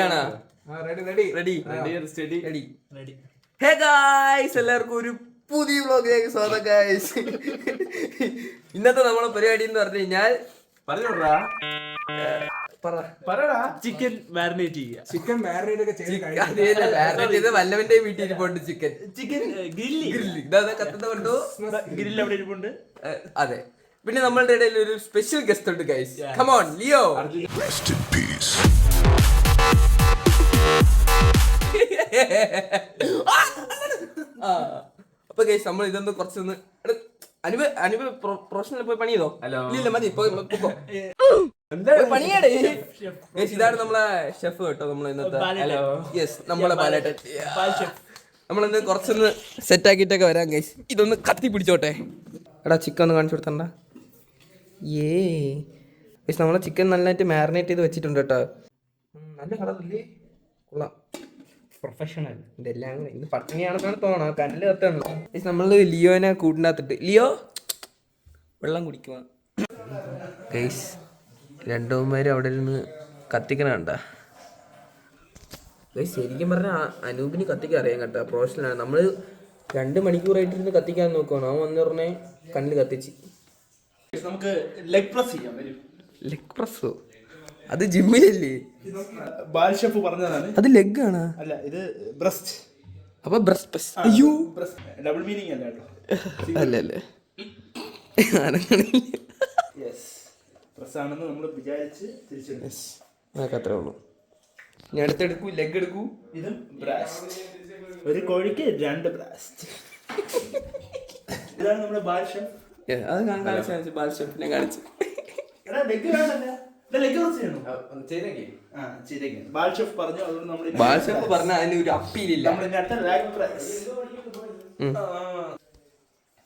റെഡിയാണോ? Hey guys, എല്ലാവർക്കും ഒരു പുതിയ വ്ലോഗിലേക്ക് സ്വാഗതം ഗായ്സ്. ഇന്നത്തെ നമ്മളെ പരിപാടി എന്ന് പറഞ്ഞു കഴിഞ്ഞാൽ ചിക്കൻ മാരിനേറ്റ് ചെയ്യുക. ചിക്കൻ മാരിനേറ്റ് ഒക്കെ ചെയ്ത് വല്ലവന്റെ വീട്ടിൽ ഇരിപ്പുണ്ട്. ചിക്കൻ ഇതാ കത്തുന്ന കൊണ്ടു ഗ്രില്ല് അവിടെ ഇരിപ്പുണ്ട്. അതെ, പിന്നെ നമ്മളുടെ ഇടയിൽ ഒരു സ്പെഷ്യൽ ഗസ്റ്റ് ഉണ്ട് ഗൈസ്. Come on Leo. അപ്പൊ ഗൈസ് നമ്മൾ ഇതൊന്ന് കുറച്ചൊന്ന് അനുപ പ്രൊഫഷണൽ പോയി പണി ചെയ്തോ? ഇല്ല മതി, പണിയാടേ. ഇതാണ് നമ്മളെ ഷെഫ് കേട്ടോ, നമ്മളെ ഇന്നത്തെ. യെസ്, നമ്മളെ ബാലേട്ടൻ. നമ്മളിന്ന് കുറച്ചൊന്ന് സെറ്റ് ആക്കിയിട്ടൊക്കെ വരാം ഗൈസ്. ഇതൊന്ന് കത്തി പിടിച്ചോട്ടെ. എടാ ചിക്കൻ ഒന്ന് കാണിച്ചു കൊടുത്തണ്ട. ഗൈസ് നമ്മളെ ചിക്കൻ നന്നായിട്ട് മാരിനേറ്റ് ചെയ്ത് വെച്ചിട്ടുണ്ട് കേട്ടോ. നല്ല കളറില്ലേ, കൊള്ളാം. പ്രൊഫഷണൽ ഇതെല്ലാം ഇന്ന് പട്ടിണിയാണെന്നാണ് തോന്നണം. കല്ല് കത്താണല്ലോ. നമ്മൾ ലിയോനെ കൂട്ടിനകത്തിട്ട് ലിയോ വെള്ളം കുടിക്കുക ഗൈസ്. രണ്ടുപേരും അവിടെ ഇരുന്ന് കത്തിക്കണണ്ട ഗൈസ്. ശരിക്കും പറഞ്ഞാൽ അനൂപിന് കത്തിക്കാൻ അറിയാം കേട്ടോ, പ്രൊഫഷണലാണ്. നമ്മൾ 2 മണിക്കൂറായിട്ടിരുന്ന് കത്തിക്കാൻ നോക്കുവാണ്. അവൻ വന്ന് പറഞ്ഞേ കണ്ണിൽ കത്തിച്ച്. നമുക്ക് ലെഗ് പ്രസ് ചെയ്യാം. ലെഗ് പ്രസ്സോ? അത് ജിമ്മിലല്ലേ? ബാൽ ഷെഫ് പറഞ്ഞതാണ്. അത് ലെഗ് ആണ്. അല്ല, ഇത് ബ്രസ്റ്റ്. അപ്പൊ ബ്രസ്റ്റ്. അയ്യോ, ഡബിൾ മീനിങ് അല്ല കേട്ടോ. അല്ലല്ലേ, പ്രസ് ആണെന്ന് നമ്മൾ വിചാരിച്ച് തിരിച്ചെടുക്കും. അത്രേ ഉള്ളൂ. ഞാൻ അടുത്തെടുക്കൂ, ലെഗ് എടുക്കൂ. ഇതും ബ്രാസ്റ്റ്. ഒരു കോഴിക്ക് 2 ബ്രാസ്റ്റ്. ഇതാണ് നമ്മുടെ ബാൽ ഷെഫ്. അത് കാണിച്ചു, ബാൽ ഷെഫിനെ കാണിച്ചു. ലെഗ് വേണ്ടല്ല, ലെഗ് പ്രസ് ചെയ്യണം. ബാൽ ഷെഫ് പറഞ്ഞു, അതുകൊണ്ട് നമ്മൾ ബാൽ ഷെഫ് പറഞ്ഞ അതിന് ഒരു അപ്പീലില്ല.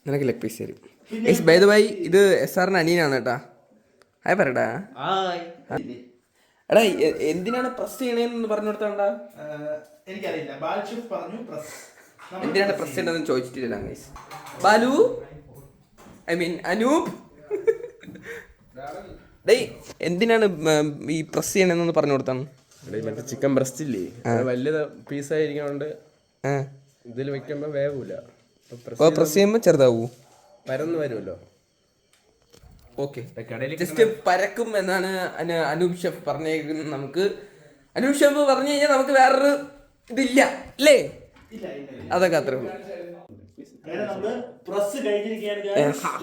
നിനക്ക് ലെഗ് പീസ് തരും. ബൈ ദ വൈ, ഇത് SRന്റെ അനിയനാണ് കേട്ടാ. ഹായ് പറയടാ. എടാ എന്തിനാണ് പ്രസ് ചെയ്യണേന്ന് പറഞ്ഞു കൊടുത്താണ്ടാ? എനിക്കറിയില്ല. ബാൽ ഷെഫ് പറഞ്ഞു പ്രസ്. എന്തിനാണ് പ്രസ് ചെയ്യണമെന്ന് ചോദിച്ചിട്ടില്ല guys. Balu, I mean Anoop, ഡേയ് എന്തിനാണ് ഈ പ്രസ് ചെയ്യണമെന്ന് പറഞ്ഞു കൊടുത്താണ്? മറ്റേ ചിക്കൻ ബ്രസ്റ്റ് ഇല്ലേ, വലിയ പീസായിരിക്കണോണ്ട് ഇതിൽ വെക്കുമ്പോ വേവൂല. പ്രസ് ചെയ്യുമ്പോ ചെറുതാവൂ, പരന്ന് വരുമല്ലോ. ഓക്കെ, ജസ്റ്റ് പരക്കും എന്നാണ് അനൂപ് ഷെഫ് പറഞ്ഞേക്കുന്നത്. നമുക്ക് അനൂപ് ഷെഫ് പറഞ്ഞു കഴിഞ്ഞാൽ നമുക്ക് വേറൊരു ഇതില്ല അല്ലേ? അതൊക്കെ അത്രേ ഉള്ളൂ.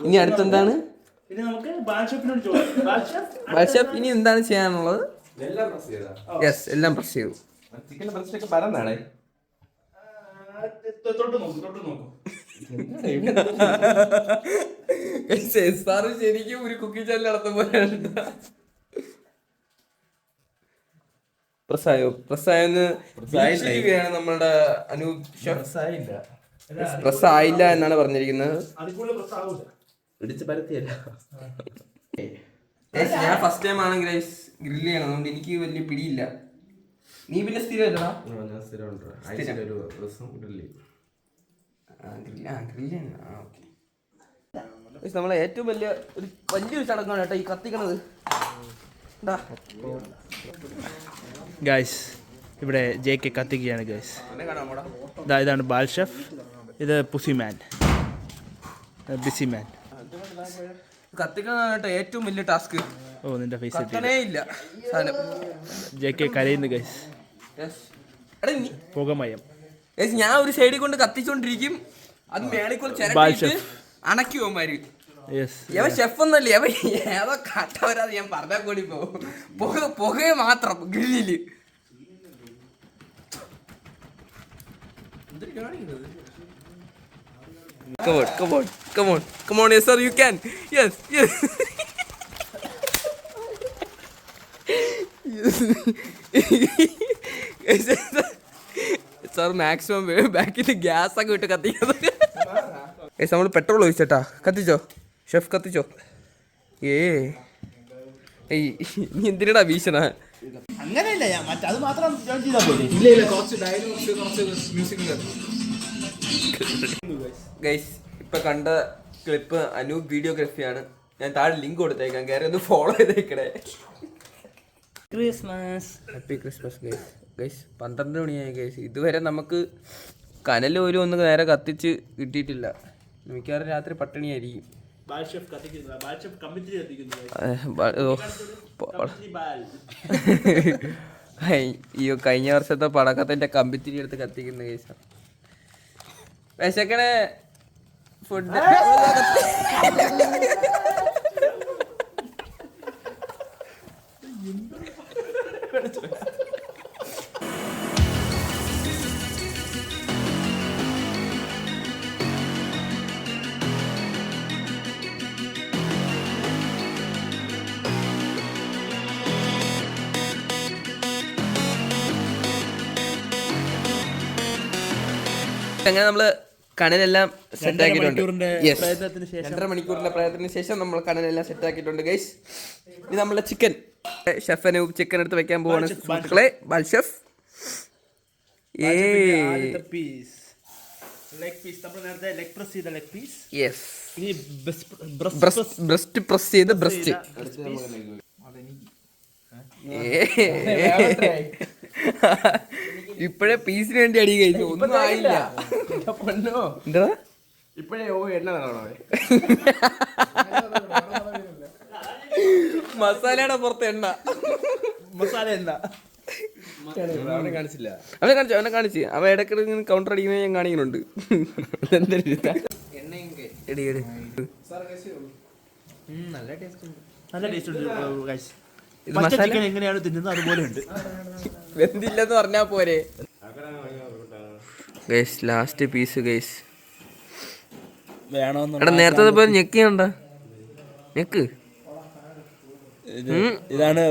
ഇനി അടുത്തെന്താണ്? ബാൽ ഷെഫ് ഇനി എന്താണ് ചെയ്യാനുള്ളത്? യെസ്, എല്ലാം പ്രസ് ചെയ്തു. ചിക്കൻ ബ്രസ്റ്റ് ഒക്കെ പരന്നാണേ. ശരിക്കും ഒരു കുക്കിംഗ് ചാനൽ നടത്തുമ്പോഴാണ്. പ്രസായെന്ന് നമ്മളുടെ അനൂപ് ഷെഫ്. പ്രസ് ആയില്ല എന്നാണ് പറഞ്ഞിരിക്കുന്നത്. ഞാൻ ഫസ്റ്റ് ടൈം ആണ് ഗ്രില്ല് ചെയ്യണം, അതുകൊണ്ട് എനിക്ക് വലിയ പിടിയില്ല. നീ പിന്നെ സ്ഥിരമല്ലടാ? നമ്മളെ ഏറ്റവും വലിയൊരു ചടങ്ങാണ് കേട്ടോ ഈ കത്തിക്കണത്. ഗൈസ്, ഇവിടെ JK കത്തിക്കുകയാണ് ഗൈസ്. ഇതാണ് ബാൽ ഷെഫ്, ഇത് പുസിമാൻ, ബിസിമാൻ. കത്തിക്കണതാണ് കേട്ടോ ഏറ്റവും വലിയ ടാസ്ക്. ഓ, നിന്റെ ഫേസ് ഇല്ല സാധനം. JK കരയുന്നു ഗൈസ്. പുകമയം. ഞാൻ ഒരു സൈഡിൽ കൊണ്ട് കത്തിച്ചോണ്ടിരിക്കും, അത് മേളിക്കൂടെ ചിരക്കിട്ട് അണക്കുവന്മാര്. യവ ഷെഫ് ഒന്നല്ലേ, അവ ഏതോ കട്ടവരാത് ഞാൻ പറഞ്ഞാൽ കൂടി പോകും. പുകയെ മാത്രം ഗ്രില്ലില്. Come on, yes sir, you can. Yes. Sir maximum ബാക്കിൽ ഗ്യാസ് ഒക്കെ വിട്ട് കത്തിക്കുന്നത്. നമ്മൾ പെട്രോൾ ഒഴിച്ചേട്ടാ. കത്തിച്ചോ ഷെഫ്, കത്തിച്ചോ. നീ എന്തിനാ വീശണ? അങ്ങനെയല്ല, അത് മാത്രം ഗൈസ്. ഇപ്പൊ കണ്ട ക്ലിപ്പ് അനൂപ് വീഡിയോഗ്രാഫിയാണ്. ഞാൻ താഴെ ലിങ്ക് കൊടുത്തേക്കാം, കയറി ഒന്ന് ഫോളോ ചെയ്തേക്കണേ. Christmas, happy Christmas guys. Guys 12 മണിയായി ഗൈസ്. ഇതുവരെ നമുക്ക് കനൽ പോലും ഒന്ന് നേരെ കത്തിച്ച് കിട്ടിയിട്ടില്ല. മിക്കവാറും രാത്രി പട്ടിണിയായിരിക്കും. അയ്യോ, കഴിഞ്ഞ വർഷത്തെ പടക്കത്തിന്റെ കമ്പിത്തിരി എടുത്ത് കത്തിക്കുന്ന കേസ. വിശക്കണേ ഫുഡ്. അങ്ങനെ നമ്മള് കനലെല്ലാം സെറ്റ് ആക്കിയിട്ടുണ്ട്. 2.5 മണിക്കൂറിന്റെ പ്രയത്നത്തിന് ശേഷം നമ്മൾ കനലെല്ലാം സെറ്റ് ആക്കിയിട്ടുണ്ട് ഗൈസ്. ഇത് നമ്മളെ ചിക്കൻ ഷെഫിന് ചിക്കൻ എടുത്ത് വെക്കാൻ പോവാണ് മക്കളെ. ബാൽ ഷെഫ് ബ്രസ്റ്റ് പ്രസ് ചെയ്ത് ബ്രസ്റ്റ് ഇപ്പഴേ പീസിന് വേണ്ടി അടി കഴിച്ചു. ഒന്നും ആയില്ല. എന്താ ഇപ്പഴേ എണ്ണ മസാലയുടെ പുറത്ത് എണ്ണ. മസാല എന്താ അവനെ കാണിച്ചില്ല. അവനെ കാണിച്ച് അവൻ ഇടയ്ക്കിടെ കൗണ്ടർ അടിക്കുന്നത് ഞാൻ കാണിക്കുന്നുണ്ട്. നല്ല ടേസ്റ്റ് ഉണ്ട്. ചിക്കൻ എങ്ങനെയാണ് തിന്നുന്നത് അതുപോലെ ഉണ്ട്. വെന്തില്ലെന്ന് പറഞ്ഞാ പോരെ. Guys last piece guys. എടാ നേരത്തെ പോയി ഞെക്കിയുണ്ട ഞെക്ക്. ഇതാണ്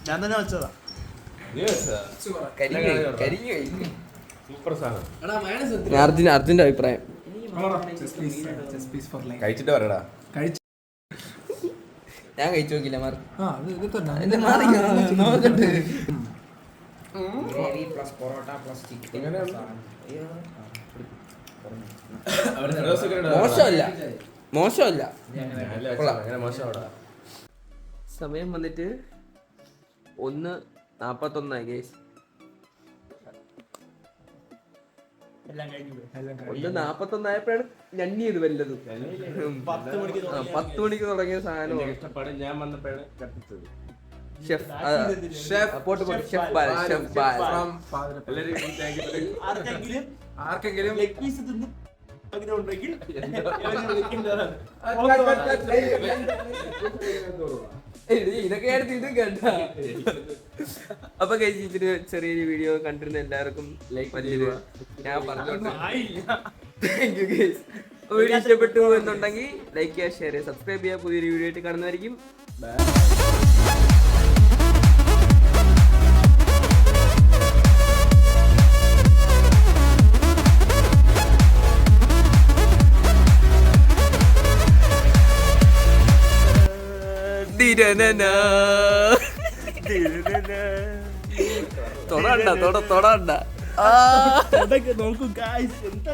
ഞാൻ തന്നെ വെച്ചതാ. അർജുന്റെ അഭിപ്രായം കഴിച്ചിട്ട് പറയടാ. ഞാൻ കഴിച്ചു നോക്കില്ല മാറി. മോശമല്ല. സമയം വന്നിട്ട് 1:41 ഗൈസ്. 1:41 ആയപ്പോഴാണ് ഞണ്ണിയത് വല്ലതും. 10 മണിക്ക് തുടങ്ങിയ സാധനം ഞാൻ വന്നപ്പോഴാണ് കത്തിച്ചത്. ആർക്കെങ്കിലും ഇതൊക്കെയാണ് ഇത് കേട്ട. അപ്പൊ കഴിച്ചിട്ട് ചെറിയൊരു വീഡിയോ കണ്ടിരുന്ന എല്ലാവർക്കും വലിയൊരു ഞാൻ പറഞ്ഞു. Thank you guys. വീഡിയോ ഇഷ്ടപ്പെട്ടു എന്നുണ്ടെങ്കിൽ ലൈക്ക് ചെയ്യുക, ഷെയർ ചെയ്യുക, സബ്സ്ക്രൈബ് ചെയ്യുക. പുതിയൊരു വീഡിയോ ആയിട്ട് കാണുന്നതായിരിക്കും. തൊടണ്ട നോക്കൂ ഗൈസ്. എന്താ